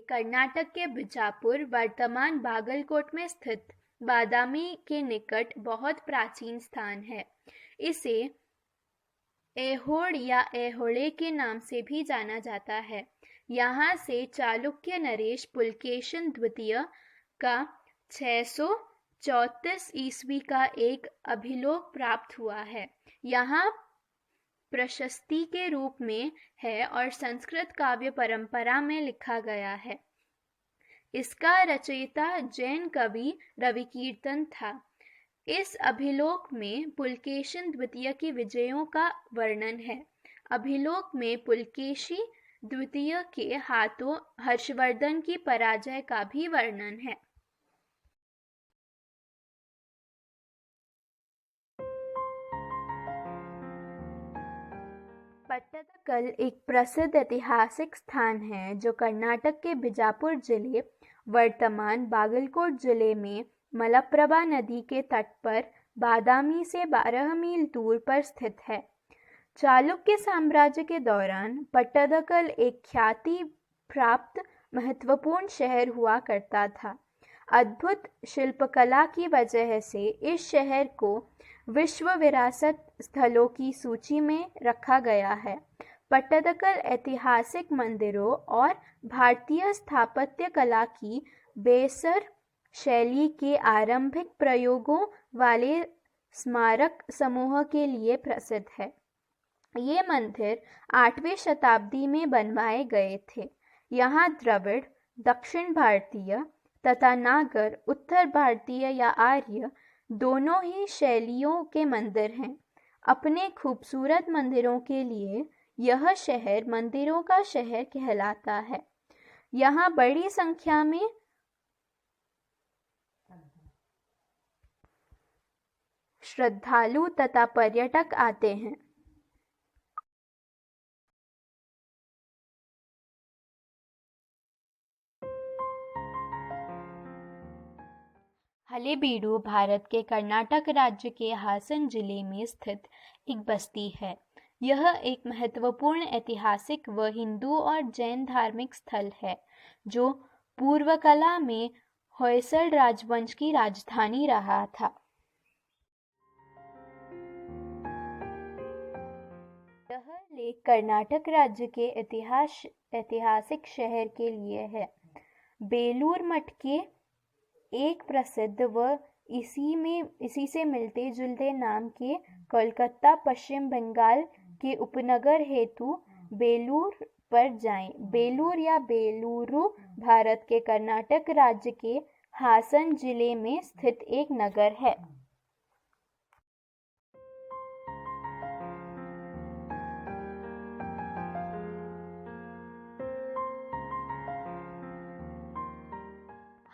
कर्नाटक के बीजापुर, वर्तमान बागलकोट में स्थित बादामी के निकट बहुत प्राचीन स्थान है। इसे ऐहोल या ऐहोले के नाम से भी जाना जाता है। यहाँ से चालुक्य नरेश पुलकेशिन द्वितीय का 634 ईस्वी का एक अभिलेख प्राप्त हुआ है। यहाँ प्रशस्ति के रूप में है और संस्कृत काव्य परंपरा में लिखा गया है। इसका रचयिता जैन कवि रविकीर्तन था। इस अभिलेख में पुलकेशिन द्वितीय की विजयों का वर्णन है। अभिलेख में पुलकेशी द्वितीय के हाथों हर्षवर्धन की पराजय का भी वर्णन है। पट्टदकल एक प्रसिद्ध ऐतिहासिक स्थान है जो कर्नाटक के बीजापुर जिले, वर्तमान बागलकोट जिले में मलप्रभा नदी के तट पर बादामी से 12 मील दूर पर स्थित है। चालुक्य साम्राज्य के दौरान पट्टदकल एक ख्याति प्राप्त महत्वपूर्ण शहर हुआ करता था। अद्भुत शिल्पकला की वजह से इस शहर को विश्व विरासत स्थलों की सूची में रखा गया है। पट्टदकल ऐतिहासिक मंदिरों और भारतीय स्थापत्य कला की बेसर शैली के आरंभिक प्रयोगों वाले स्मारक समूह के लिए प्रसिद्ध है। ये मंदिर 8वीं शताब्दी में बनवाए गए थे। यहाँ द्रविड़, दक्षिण भारतीय तथा नागर, उत्तर भारतीय या आर्य दोनों ही शैलियों के मंदिर हैं। अपने खूबसूरत मंदिरों के लिए यह शहर मंदिरों का शहर कहलाता है। यहाँ बड़ी संख्या में श्रद्धालु तथा पर्यटक आते हैं। हलेबीडु भारत के कर्नाटक राज्य के हासन जिले में स्थित एक बस्ती है। यह एक महत्वपूर्ण ऐतिहासिक व हिंदू और जैन धार्मिक स्थल है जो पूर्वकला में होयसल राजवंश की राजधानी रहा था। यह लेख कर्नाटक राज्य के ऐतिहासिक शहर के लिए है। बेलूर मठ के एक प्रसिद्ध व इसी से मिलते जुलते नाम के कोलकाता पश्चिम बंगाल के उपनगर हेतु बेलूर पर जाएं। बेलूर या बेलूरू भारत के कर्नाटक राज्य के हासन जिले में स्थित एक नगर है।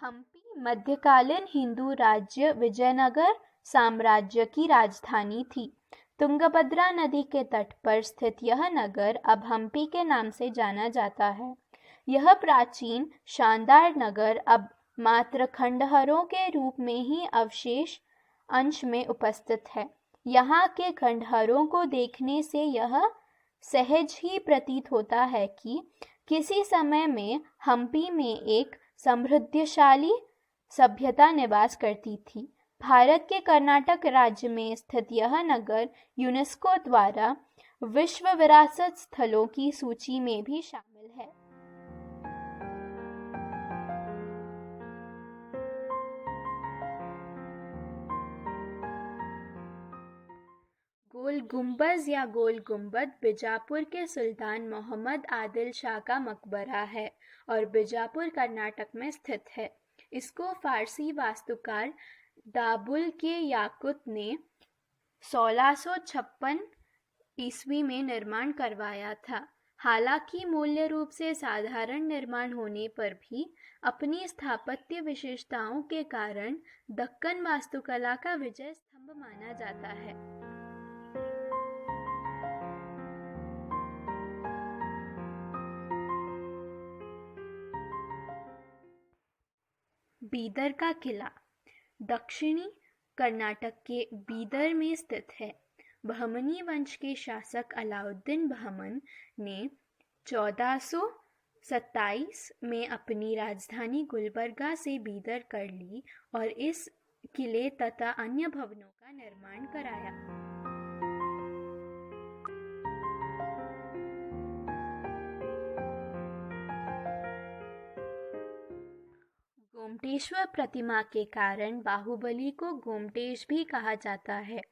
हम्पी मध्यकालीन हिंदू राज्य विजयनगर साम्राज्य की राजधानी थी। तुंगभद्रा नदी के तट पर स्थित यह नगर अब हम्पी के नाम से जाना जाता है। यह प्राचीन शानदार नगर अब मात्र खंडहरों के रूप में ही अवशेष अंश में उपस्थित है। यहाँ के खंडहरों को देखने से यह सहज ही प्रतीत होता है कि किसी समय में हम्पी में एक समृद्धशाली सभ्यता निवास करती थी। भारत के कर्नाटक राज्य में स्थित यह नगर यूनेस्को द्वारा विश्व विरासत स्थलों की सूची में भी शामिल है। गोल गुंबज या गोल गुंबद बीजापुर के सुल्तान मोहम्मद आदिल शाह का मकबरा है और बीजापुर कर्नाटक में स्थित है। इसको फारसी वास्तुकार दाबुल के याकुत ने 1656 ईस्वी में निर्माण करवाया था। हालांकि मूल्य रूप से साधारण निर्माण होने पर भी अपनी स्थापत्य विशेषताओं के कारण दक्कन वास्तुकला का विजय स्तंभ माना जाता है। बीदर का किला दक्षिणी कर्नाटक के बीदर में स्थित है। बहमनी वंश के शासक अलाउद्दीन बहमन ने 1400 27 में अपनी राजधानी गुलबर्गा से बीदर कर ली और इस किले तथा अन्य भवनों का निर्माण कराया। गोमटेश्वर प्रतिमा के कारण बाहुबली को गोमटेश भी कहा जाता है।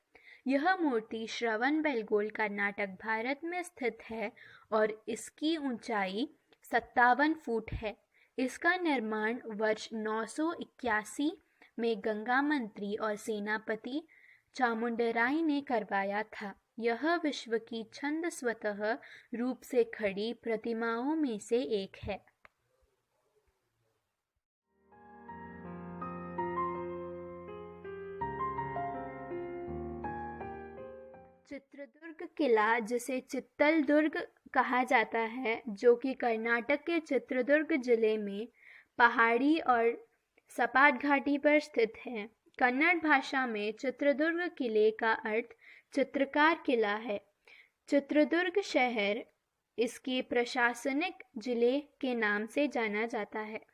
यह मूर्ति श्रवणबेलगोला, कर्नाटक, भारत में स्थित है और इसकी ऊंचाई 57 फुट है। इसका निर्माण वर्ष 981 में गंगा मंत्री और सेनापति चामुंडराय ने करवाया था। यह विश्व की छंद स्वतः रूप से खड़ी प्रतिमाओं में से एक है। चित्रदुर्ग किला, जिसे चित्तल दुर्ग कहा जाता है, जो कि कर्नाटक के चित्रदुर्ग जिले में पहाड़ी और सपाट घाटी पर स्थित है। कन्नड़ भाषा में चित्रदुर्ग किले का अर्थ चित्रकार किला है। चित्रदुर्ग शहर इसके प्रशासनिक जिले के नाम से जाना जाता है।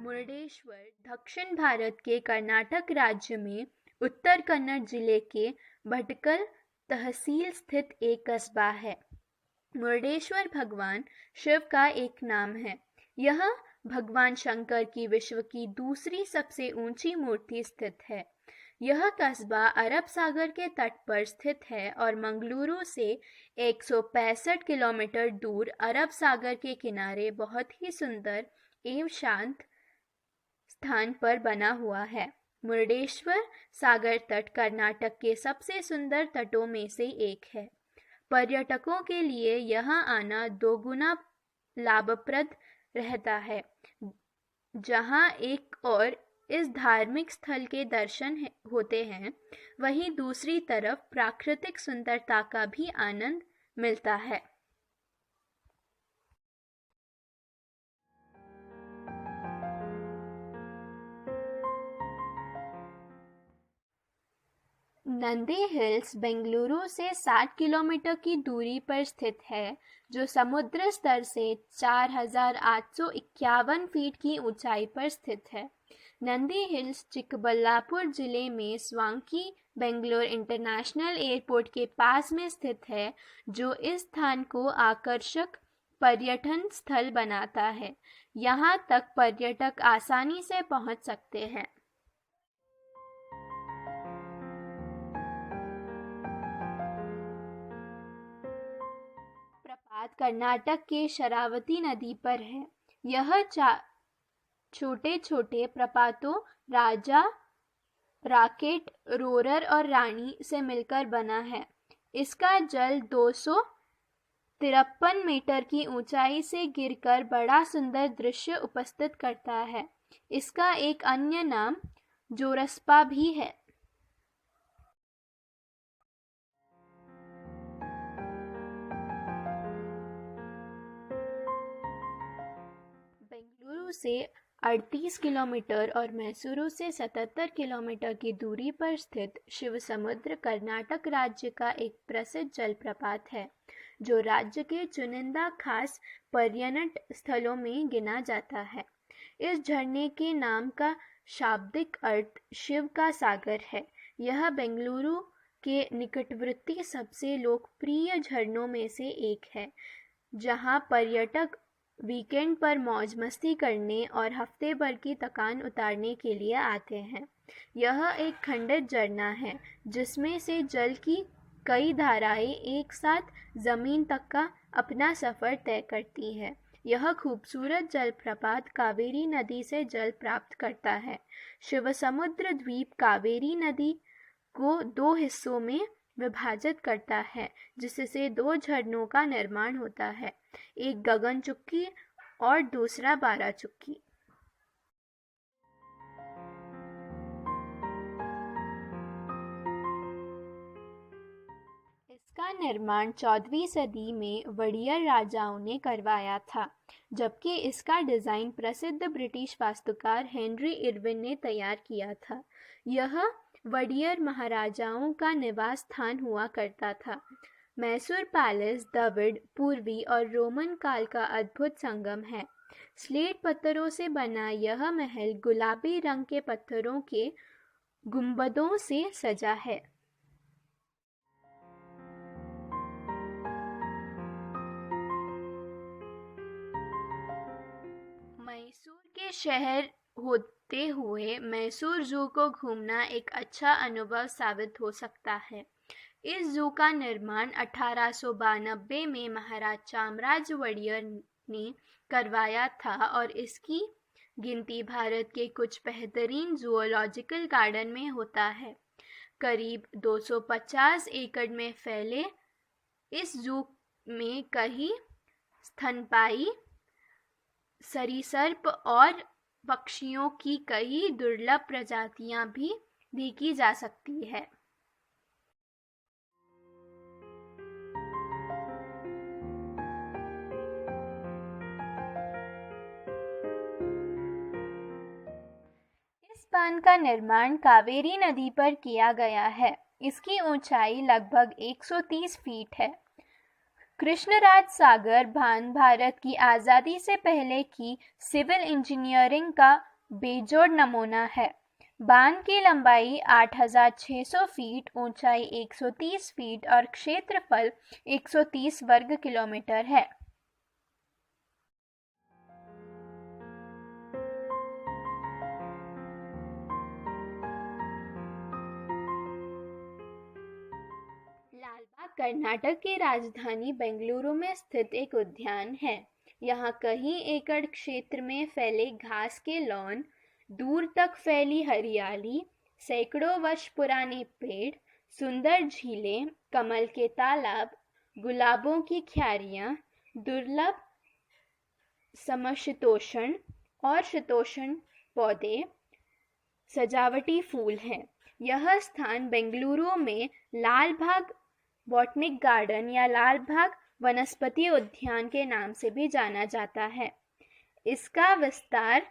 मुर्डेश्वर दक्षिण भारत के कर्नाटक राज्य में उत्तर कन्नड़ जिले के भटकल तहसील स्थित एक कस्बा है। मुर्डेश्वर भगवान शिव का एक नाम है। यह भगवान शंकर की विश्व की दूसरी सबसे ऊंची मूर्ति स्थित है। यह कस्बा अरब सागर के तट पर स्थित है और मंगलुरु से 165 किलोमीटर दूर अरब सागर के किनारे बहुत ही सुंदर एवं शांत स्थान पर बना हुआ है। मुर्डेश्वर सागर तट कर्नाटक के सबसे सुंदर तटों में से एक है। पर्यटकों के लिए यहाँ आना दोगुना लाभप्रद रहता है। जहाँ एक और इस धार्मिक स्थल के दर्शन होते हैं, वहीं दूसरी तरफ प्राकृतिक सुंदरता का भी आनंद मिलता है। नंदी हिल्स बेंगलुरु से 60 किलोमीटर की दूरी पर स्थित है, जो समुद्र स्तर से 4,851 फीट की ऊंचाई पर स्थित है। नंदी हिल्स चिकबल्लापुर जिले में स्वांकी बेंगलोर इंटरनेशनल एयरपोर्ट के पास में स्थित है, जो इस स्थान को आकर्षक पर्यटन स्थल बनाता है। यहाँ तक पर्यटक आसानी से पहुँच सकते हैं। प्रपात कर्नाटक के शरावती नदी पर है। यह छोटे छोटे प्रपातों राजा, राकेट, रोरर और रानी से मिलकर बना है। इसका जल 253 मीटर की ऊंचाई से गिरकर बड़ा सुंदर दृश्य उपस्थित करता है। इसका एक अन्य नाम जोरस्पा भी है। बेंगलुरु से 38 किलोमीटर और मैसूरू से 77 किलोमीटर की दूरी पर स्थित शिवसमुद्र कर्नाटक राज्य का एक प्रसिद्ध जलप्रपात है, जो राज्य के चुनिंदा खास पर्यटन स्थलों में गिना जाता है। इस झरने के नाम का शाब्दिक अर्थ शिव का सागर है। यह बेंगलुरु के निकटवर्ती सबसे लोकप्रिय झरनों में से एक है, जहां पर्यटक वीकेंड पर मौज मस्ती करने और हफ्ते भर की थकान उतारने के लिए आते हैं। यह एक खंडित झरना है, जिसमें से जल की कई धाराएं एक साथ जमीन तक का अपना सफर तय करती है। यह खूबसूरत जलप्रपात कावेरी नदी से जल प्राप्त करता है। शिवसमुद्र द्वीप कावेरी नदी को 2 हिस्सों में विभाजित करता है, जिससे 2 झरनों का निर्माण होता है, एक गगन चुक्की और दूसरा 12 चुक्की। इसका निर्माण 14वीं सदी में वड़ियर राजाओं ने करवाया था, जबकि इसका डिज़ाइन प्रसिद्ध ब्रिटिश वास्तुकार हेनरी इरविन ने तैयार किया था। यह वडियर महाराजाओं का निवास स्थान हुआ करता था। मैसूर पैलेस द्रविड़, पूर्वी और रोमन काल का अद्भुत संगम है। स्लेट पत्थरों से बना यह महल गुलाबी रंग के पत्थरों के गुंबदों से सजा है। मैसूर के शहर होते हुए मैसूर जू को घूमना एक अच्छा अनुभव साबित हो सकता है। इस जू का निर्माण 1892 में महाराज चामराज वडियर ने करवाया था और इसकी गिनती भारत के कुछ बेहतरीन जूलॉजिकल गार्डन में होता है। करीब 250 एकड़ में फैले इस जू में कई स्तनपायी सरीसृप और पक्षियों की कई दुर्लभ प्रजातियां भी देखी जा सकती है। इस बांध का निर्माण कावेरी नदी पर किया गया है। इसकी ऊंचाई लगभग 130 फीट है। कृष्णराज सागर बांध भारत की आज़ादी से पहले की सिविल इंजीनियरिंग का बेजोड़ नमूना है। बांध की लंबाई 8,600 फीट, ऊंचाई 130 फीट और क्षेत्रफल 130 वर्ग किलोमीटर है। लालबाग कर्नाटक की राजधानी बेंगलुरु में स्थित एक उद्यान है। यहाँ कई एकड़ क्षेत्र में फैले घास के लॉन, दूर तक फैली हरियाली, सैकड़ों वर्ष पुराने पेड़, सुंदर झीलें, कमल के तालाब, गुलाबों की क्यारियाँ, दुर्लभ समशीतोष्ण और शीतोष्ण पौधे, सजावटी फूल हैं। यह स्थान बेंगलुरु में लालबाग बॉटनिक गार्डन या लालबाग वनस्पति उद्यान के नाम से भी जाना जाता है। इसका विस्तार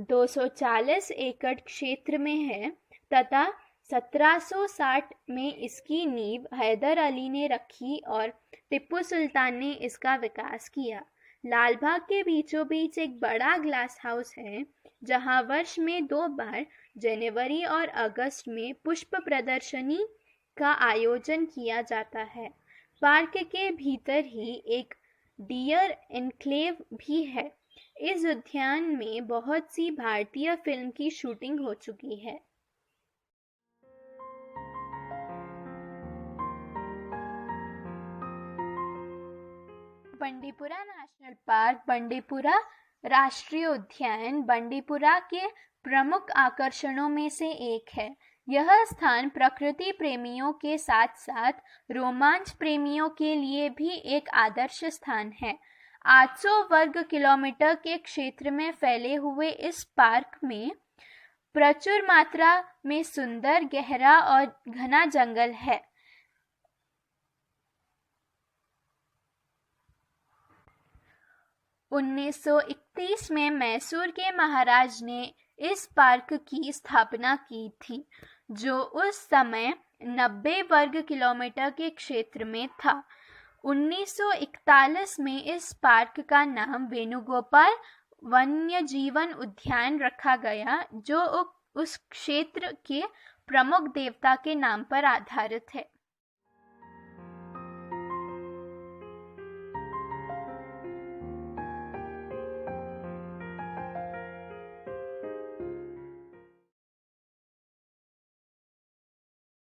240 एकड़ क्षेत्र में है तथा 1760 में इसकी नींव हैदर अली ने रखी और टिप्पू सुल्तान ने इसका विकास किया। लालबाग के बीचों बीच एक बड़ा ग्लास हाउस है जहां वर्ष में 2 बार जनवरी और अगस्त में पुष्प प्रदर्शनी का आयोजन किया जाता है। पार्क के भीतर ही एक डियर एन्क्लेव भी है। इस उद्यान में बहुत सी भारतीय फिल्म की शूटिंग हो चुकी है। बंडीपुरा नेशनल पार्क बंडीपुरा राष्ट्रीय उद्यान बंडीपुरा के प्रमुख आकर्षणों में से एक है। यह स्थान प्रकृति प्रेमियों के साथ साथ रोमांच प्रेमियों के लिए भी एक आदर्श स्थान है। 800 वर्ग किलोमीटर के क्षेत्र में फैले हुए इस पार्क में प्रचुर मात्रा में सुंदर, गहरा और घना जंगल है। उन्नीस 1931 में मैसूर के महाराज ने इस पार्क की स्थापना की थी, जो उस समय 90 वर्ग किलोमीटर के क्षेत्र में था। 1941 में इस पार्क का नाम वेणुगोपाल वन्यजीवन उद्यान रखा गया, जो उस क्षेत्र के प्रमुख देवता के नाम पर आधारित है।